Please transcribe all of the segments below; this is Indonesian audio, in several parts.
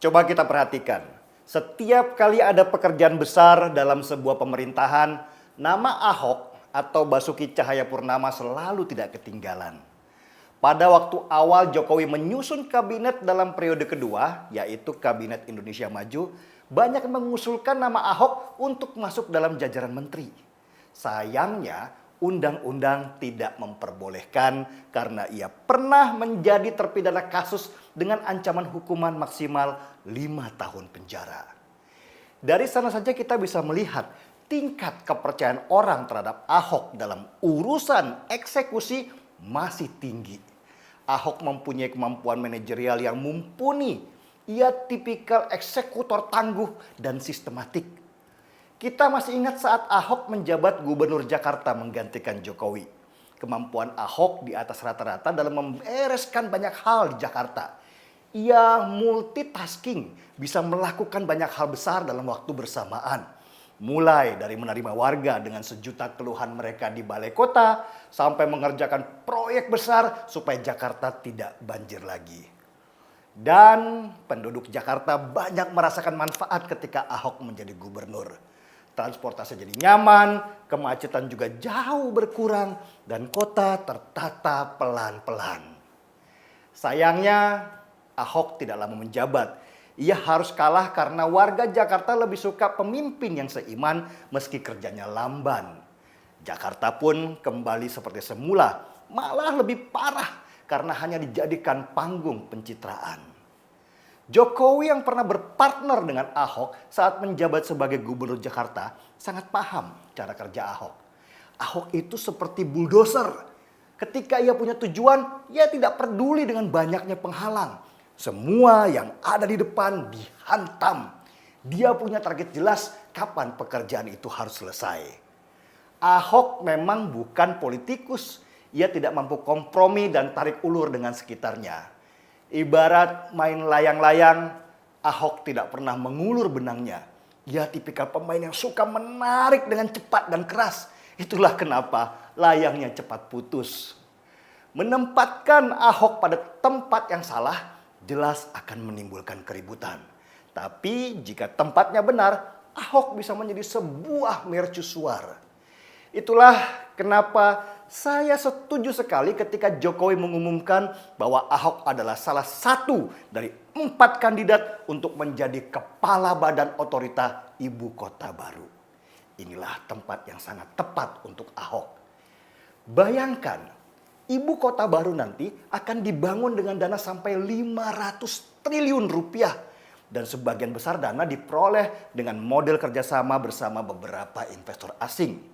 Coba kita perhatikan, setiap kali ada pekerjaan besar dalam sebuah pemerintahan, nama Ahok atau Basuki Cahayapurnama selalu tidak ketinggalan. Pada waktu awal Jokowi menyusun kabinet dalam periode kedua, yaitu Kabinet Indonesia Maju, banyak yang mengusulkan nama Ahok untuk masuk dalam jajaran menteri. Sayangnya, undang-undang tidak memperbolehkan karena ia pernah menjadi terpidana kasus dengan ancaman hukuman maksimal 5 tahun penjara. Dari sana saja kita bisa melihat tingkat kepercayaan orang terhadap Ahok dalam urusan eksekusi masih tinggi. Ahok mempunyai kemampuan manajerial yang mumpuni. Ia tipikal eksekutor tangguh dan sistematik. Kita masih ingat saat Ahok menjabat Gubernur Jakarta menggantikan Jokowi. Kemampuan Ahok di atas rata-rata dalam membereskan banyak hal di Jakarta. Ia multitasking, bisa melakukan banyak hal besar dalam waktu bersamaan. Mulai dari menerima warga dengan sejuta keluhan mereka di balai kota, sampai mengerjakan proyek besar supaya Jakarta tidak banjir lagi. Dan penduduk Jakarta banyak merasakan manfaat ketika Ahok menjadi gubernur. Transportasi jadi nyaman, kemacetan juga jauh berkurang, dan kota tertata pelan-pelan. Sayangnya, Ahok tidak lama menjabat. Ia harus kalah karena warga Jakarta lebih suka pemimpin yang seiman meski kerjanya lamban. Jakarta pun kembali seperti semula, malah lebih parah karena hanya dijadikan panggung pencitraan. Jokowi yang pernah berpartner dengan Ahok saat menjabat sebagai gubernur Jakarta sangat paham cara kerja Ahok. Ahok itu seperti bulldozer. Ketika ia punya tujuan, ia tidak peduli dengan banyaknya penghalang. Semua yang ada di depan dihantam. Dia punya target jelas kapan pekerjaan itu harus selesai. Ahok memang bukan politikus. Ia tidak mampu kompromi dan tarik ulur dengan sekitarnya. Ibarat main layang-layang, Ahok tidak pernah mengulur benangnya. Ia tipikal pemain yang suka menarik dengan cepat dan keras. Itulah kenapa layangnya cepat putus. Menempatkan Ahok pada tempat yang salah jelas akan menimbulkan keributan. Tapi jika tempatnya benar, Ahok bisa menjadi sebuah mercusuar. Itulah kenapa saya setuju sekali ketika Jokowi mengumumkan bahwa Ahok adalah salah satu dari 4 kandidat untuk menjadi kepala badan otorita ibu kota baru. Inilah tempat yang sangat tepat untuk Ahok. Bayangkan, ibu kota baru nanti akan dibangun dengan dana sampai 500 triliun rupiah. Dan sebagian besar dana diperoleh dengan model kerjasama bersama beberapa investor asing.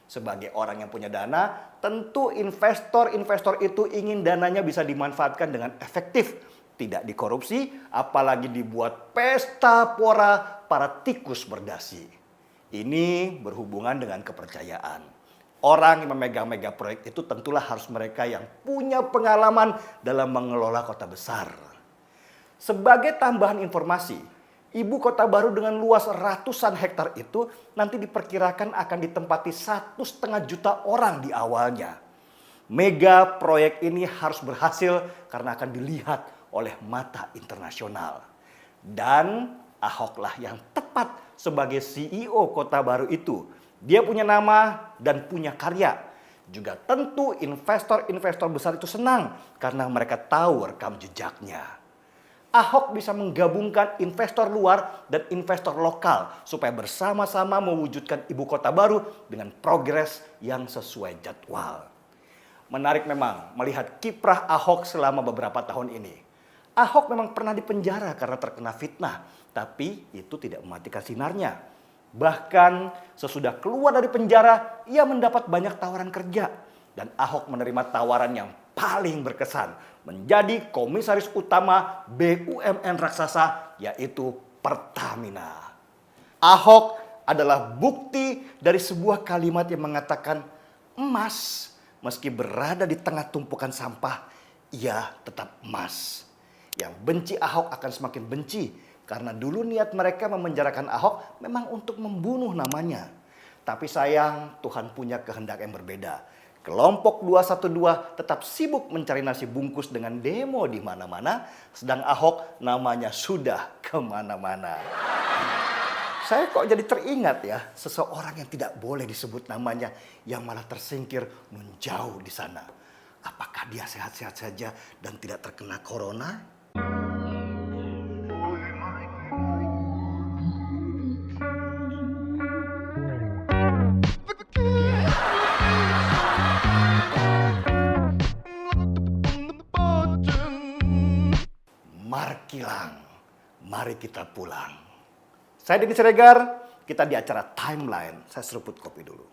Sebagai orang yang punya dana, tentu investor-investor itu ingin dananya bisa dimanfaatkan dengan efektif. Tidak dikorupsi, apalagi dibuat pesta pora para tikus berdasi. Ini berhubungan dengan kepercayaan. Orang yang memegang mega proyek itu tentulah harus mereka yang punya pengalaman dalam mengelola kota besar. Sebagai tambahan informasi, ibu kota baru dengan luas ratusan hektar itu nanti diperkirakan akan ditempati 1,5 juta orang di awalnya. Mega proyek ini harus berhasil karena akan dilihat oleh mata internasional. Dan Ahoklah yang tepat sebagai CEO kota baru itu. Dia punya nama dan punya karya. Juga tentu investor-investor besar itu senang karena mereka tahu rekam jejaknya. Ahok bisa menggabungkan investor luar dan investor lokal supaya bersama-sama mewujudkan ibu kota baru dengan progres yang sesuai jadwal. Menarik memang melihat kiprah Ahok selama beberapa tahun ini. Ahok memang pernah dipenjara karena terkena fitnah, tapi itu tidak mematikan sinarnya. Bahkan sesudah keluar dari penjara, ia mendapat banyak tawaran kerja. Dan Ahok menerima tawaran yang paling berkesan, menjadi komisaris utama BUMN raksasa, yaitu Pertamina. Ahok adalah bukti dari sebuah kalimat yang mengatakan emas meski berada di tengah tumpukan sampah, ia tetap emas. Yang benci Ahok akan semakin benci karena dulu niat mereka memenjarakan Ahok memang untuk membunuh namanya. Tapi sayang, Tuhan punya kehendak yang berbeda. Kelompok 212 tetap sibuk mencari nasi bungkus dengan demo di mana-mana, sedang Ahok namanya sudah kemana-mana. Saya kok jadi teringat ya, seseorang yang tidak boleh disebut namanya, yang malah tersingkir menjauh di sana. Apakah dia sehat-sehat saja dan tidak terkena corona? Markilang, mari kita pulang. Saya Denny Siregar, kita di acara Timeline. Saya seruput kopi dulu.